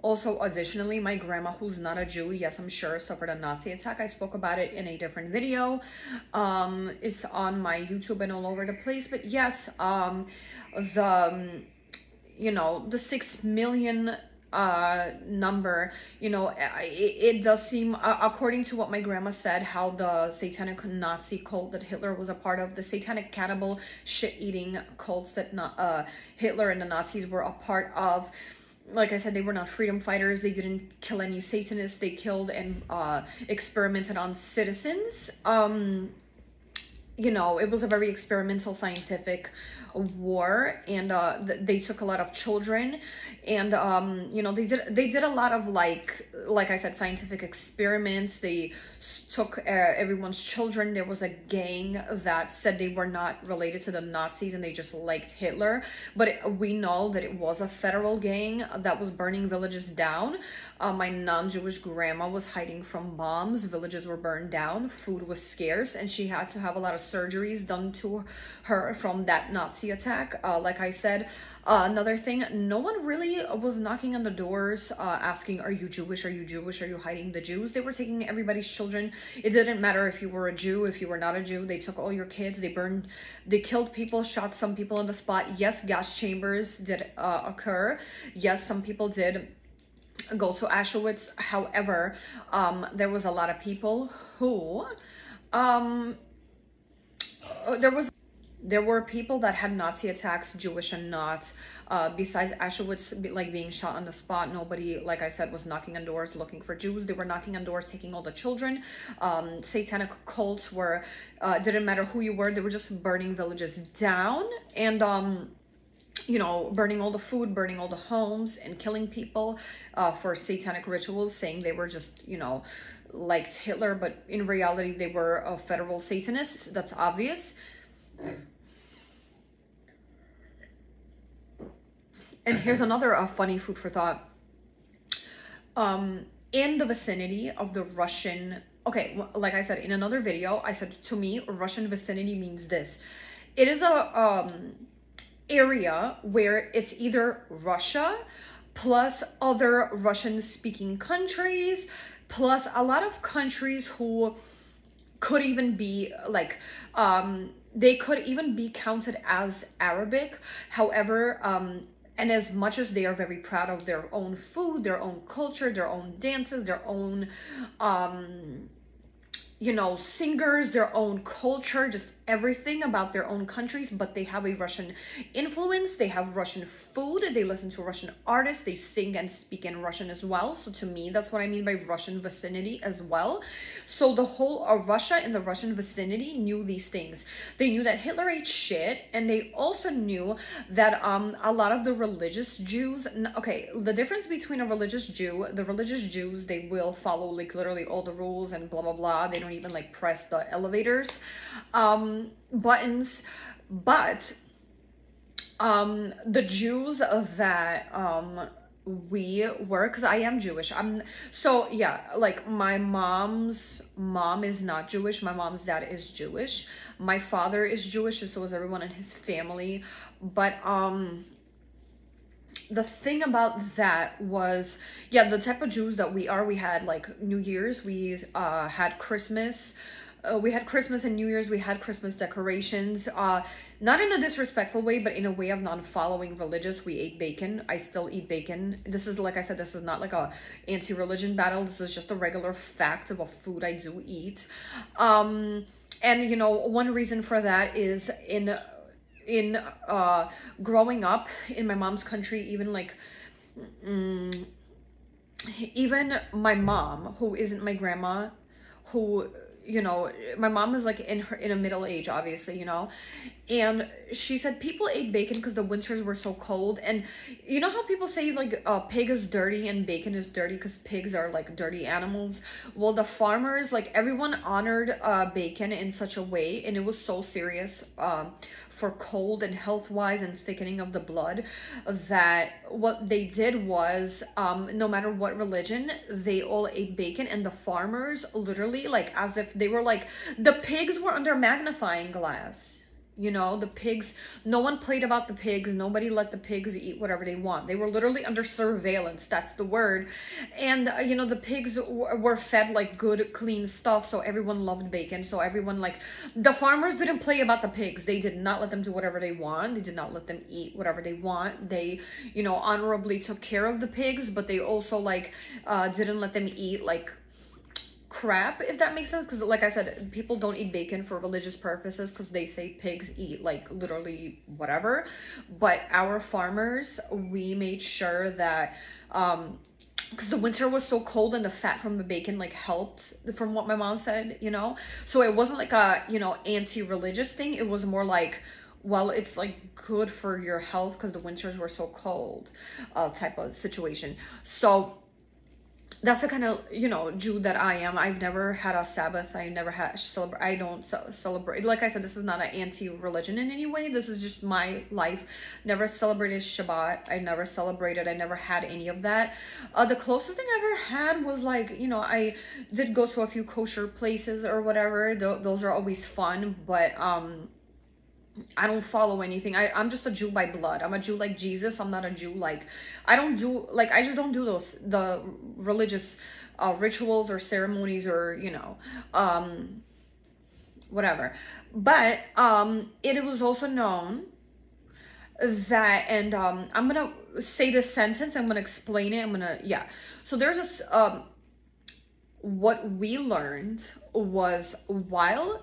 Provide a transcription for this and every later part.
Also, additionally, my grandma, who's not a Jew, yes, I'm sure, suffered a Nazi attack. I spoke about it in a different video. It's on my YouTube and all over the place. But yes, the the 6 million number, it does seem, according to what my grandma said, how the satanic Nazi cult that Hitler was a part of, the satanic cannibal shit-eating cults that Hitler and the Nazis were a part of. Like I said, they were not freedom fighters. They didn't kill any Satanists. They killed and experimented on citizens. It was a very experimental scientific war, and they took a lot of children, and they did a lot of like I said, scientific experiments. They took everyone's children. There was a gang that said they were not related to the Nazis and they just liked Hitler, but we know that it was a federal gang that was burning villages down. My non-Jewish grandma was hiding from bombs. Villages were burned down. Food was scarce, and she had to have a lot of surgeries done to her from that Nazi attack. Like I said, another thing, no one really was knocking on the doors asking, are you Jewish? Are you Jewish? Are you hiding the Jews? They were taking everybody's children. It didn't matter if you were a Jew, if you were not a Jew. They took all your kids. They killed people, shot some people on the spot. Yes, gas chambers did occur. Yes, some people did go to Auschwitz. However, there was a lot of people who there were people that had Nazi attacks, Jewish and not. Besides Auschwitz, like being shot on the spot, nobody, like I said, was knocking on doors looking for Jews. They were knocking on doors, taking all the children. Satanic cults were, didn't matter who you were, they were just burning villages down, and burning all the food, burning all the homes, and killing people for satanic rituals, saying they were just, liked Hitler, but in reality they were federal Satanists. That's obvious. And here's another funny food for thought. In the vicinity of the Russian, okay, like I said in another video, I said, to me, Russian vicinity means this. It is a area where it's either Russia plus other Russian speaking countries plus a lot of countries who could even be like they could even be counted as Arabic. However, and as much as they are very proud of their own food, their own culture, their own dances, their own singers, their own culture, just everything about their own countries, but they have a Russian influence. They have Russian food. They listen to Russian artists. They sing and speak in Russian as well. So to me, that's what I mean by Russian vicinity as well. So the whole Russia and the Russian vicinity knew these things. They knew that Hitler ate shit, and they also knew that a lot of the religious Jews, okay, the difference between a religious Jew, the religious Jews, they will follow like literally all the rules and blah blah blah. They don't even like press the elevators buttons, but the Jews that we were, because I am Jewish, so yeah, like my mom's mom is not Jewish, my mom's dad is Jewish, my father is Jewish, and so is everyone in his family. But the thing about that was, yeah, the type of Jews that we are, we had like New Year's, we had Christmas, we had Christmas and New Year's, we had Christmas decorations, not in a disrespectful way, but in a way of non-following religious. We ate bacon. I still eat bacon. This is, like I said, this is not like a anti-religion battle. This is just a regular fact of a food I do eat. And one reason for that is in growing up in my mom's country, even like even my mom, who isn't my grandma, who my mom is like in a middle age, obviously, and she said people ate bacon because the winters were so cold. And you know how people say like pig is dirty and bacon is dirty because pigs are like dirty animals? Well, the farmers, like everyone honored bacon in such a way, and it was so serious for cold and health wise and thickening of the blood, that what they did was no matter what religion, they all ate bacon. And the farmers literally, like as if they were like, the pigs were under magnifying glass. You know, the pigs, no one played about the pigs. Nobody let the pigs eat whatever they want. They were literally under surveillance. That's the word. And, you know, the pigs were fed like good, clean stuff. So everyone loved bacon. So everyone, like, the farmers didn't play about the pigs. They did not let them do whatever they want. They did not let them eat whatever they want. They, you know, honorably took care of the pigs, but they also, like, didn't let them eat, like, crap, if that makes sense, because like I said, people don't eat bacon for religious purposes because they say pigs eat like literally whatever. But our farmers, we made sure that because the winter was so cold and the fat from the bacon like helped, from what my mom said, you know. So it wasn't like a, you know, anti-religious thing. It was more like, well, it's like good for your health because the winters were so cold, type of situation. So that's the kind of, you know, Jew that I am. I've never had a Sabbath. I never had celebrate. I don't celebrate. Like I said, this is not an anti-religion in any way. This is just my life. Never celebrated Shabbat. I never celebrated. I never had any of that. The closest thing I ever had was like, you know, I did go to a few kosher places or whatever. Those are always fun, but I don't follow anything. I'm just a Jew by blood. I'm a Jew like Jesus. I'm not a Jew like, I don't do, like, I just don't do the religious rituals or ceremonies or, you know, whatever. But it was also known that, and I'm gonna say this sentence, I'm gonna explain it, yeah. So there's this, what we learned was while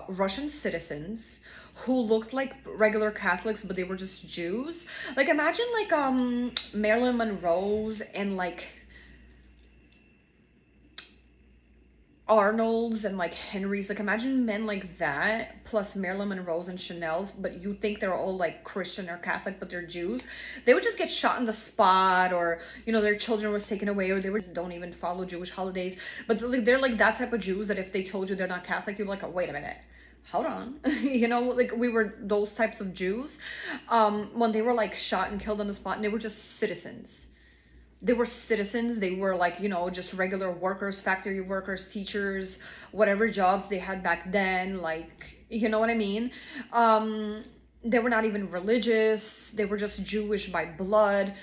Russian citizens who looked like regular Catholics, but they were just Jews. Like imagine like Marilyn Monroe's and like Arnold's and like Henry's. Like imagine men like that plus Marilyn Monroe's and Chanel's, but you think they're all like Christian or Catholic, but they're Jews. They would just get shot in the spot, or you know, their children was taken away, or they don't even follow Jewish holidays. But they're like that type of Jews that if they told you they're not Catholic, you're like, oh, wait a minute, hold on. You know, like we were those types of Jews when they were like shot and killed on the spot, and they were just citizens. They were citizens. They were like, you know, just regular workers, factory workers, teachers, whatever jobs they had back then. Like, you know what I mean? They were not even religious. They were just Jewish by blood.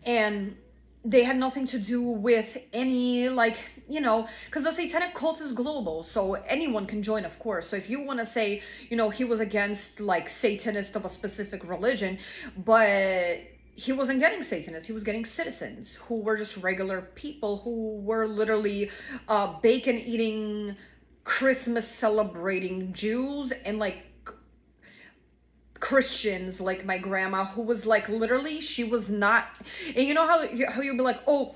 And they had nothing to do with any, like, you know, because the satanic cult is global, so anyone can join, of course. So if you want to say, you know, he was against like Satanist of a specific religion, but he wasn't getting Satanists, he was getting citizens who were just regular people who were literally bacon eating, Christmas celebrating Jews, and like Christians, like my grandma, who was like literally, she was not, and you know how you'd be like, oh,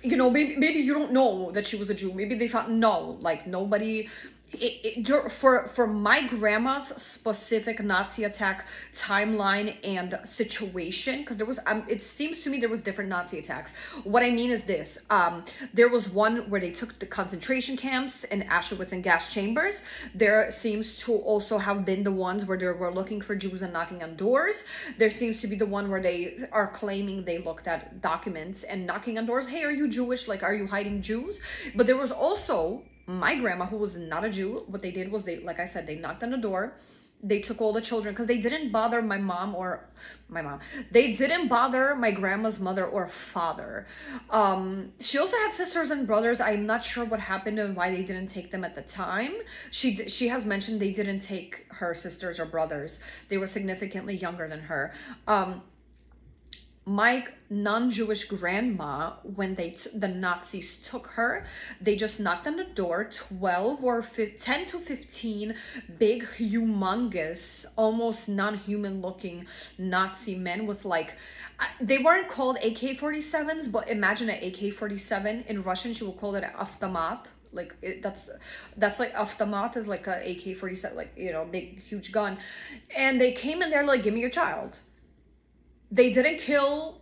you know, maybe you don't know that she was a Jew. Maybe they thought, no, like nobody. For my grandma's specific Nazi attack timeline and situation, because there was, it seems to me there was different Nazi attacks. What I mean is this: there was one where they took the concentration camps and Auschwitz and gas chambers. There seems to also have been the ones where they were looking for Jews and knocking on doors. There seems to be the one where they are claiming they looked at documents and knocking on doors. Hey, are you Jewish? Like, are you hiding Jews? But there was also my grandma, who was not a Jew. What they did was they, like I said, they knocked on the door. They took all the children because they didn't bother they didn't bother my grandma's mother or father. She also had sisters and brothers. I'm not sure what happened and why they didn't take them at the time. She has mentioned they didn't take her sisters or brothers. They were significantly younger than her. My non-Jewish grandma, when the Nazis took her, they just knocked on the door. 12 or 10 to 15 big, humongous, almost non-human looking Nazi men with like, they weren't called AK-47s, but imagine an AK-47. In Russian, she will call it an автомат. Like that's like автомат is like a AK-47, like, you know, big, huge gun. And they came in there like, give me your child. They didn't kill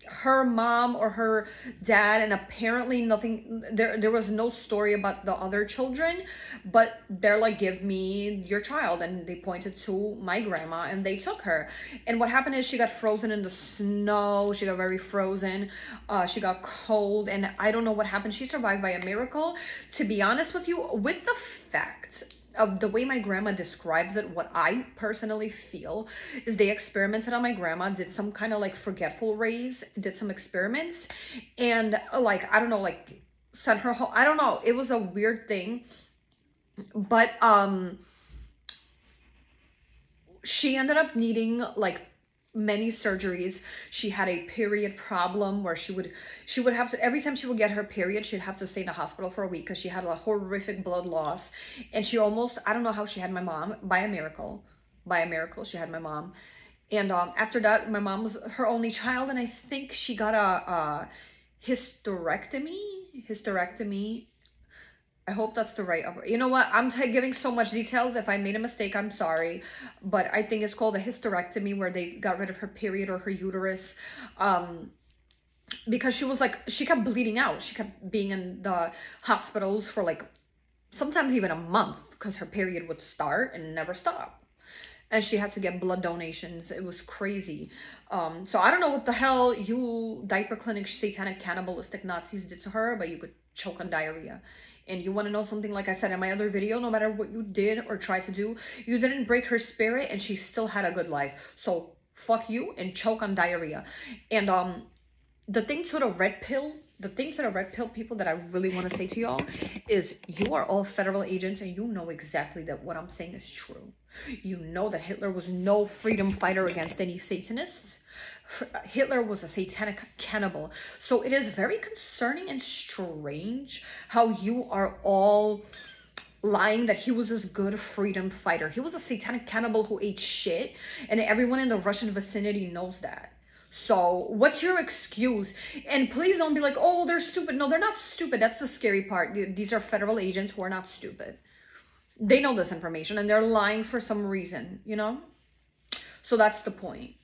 her mom or her dad, and apparently nothing, there was no story about the other children, but they're like, give me your child. And they pointed to my grandma and they took her. And what happened is she got frozen in the snow. She got very frozen. She got cold, and I don't know what happened. She survived by a miracle. To be honest with you, with the fact of the way my grandma describes it, what I personally feel is they experimented on my grandma, did some kind of like forgetful rays, did some experiments, and like, I don't know, like sent her home. I don't know. It was a weird thing, but she ended up needing like many surgeries. She had a period problem where she would have to, every time she would get her period, she'd have to stay in the hospital for a week because she had a horrific blood loss. And she almost, I don't know how she had my mom, by a miracle. By a miracle she had my mom. And after that, my mom was her only child, and I think she got a hysterectomy. I hope that's the right upper. You know what? I'm giving so much details. If I made a mistake, I'm sorry. But I think it's called a hysterectomy, where they got rid of her period or her uterus. Because she was like, she kept bleeding out. She kept being in the hospitals for like sometimes even a month because her period would start and never stop. And she had to get blood donations. It was crazy. So I don't know what the hell you diaper clinic satanic cannibalistic Nazis did to her, but you could choke on diarrhea. And you want to know something? Like I said in my other video, no matter what you did or tried to do, you didn't break her spirit, and she still had a good life. So fuck you and choke on diarrhea. And the thing to the red pill people that I really want to say to y'all is, you are all federal agents, and you know exactly that what I'm saying is true. You know that Hitler was no freedom fighter against any Satanists. Hitler was a satanic cannibal. So it is very concerning and strange how you are all lying that he was this good freedom fighter. He was a satanic cannibal who ate shit, and everyone in the Russian vicinity knows that. So what's your excuse? And please don't be like, oh, they're stupid. No, they're not stupid. That's the scary part. These are federal agents who are not stupid. They know this information, and they're lying for some reason, you know? So that's the point.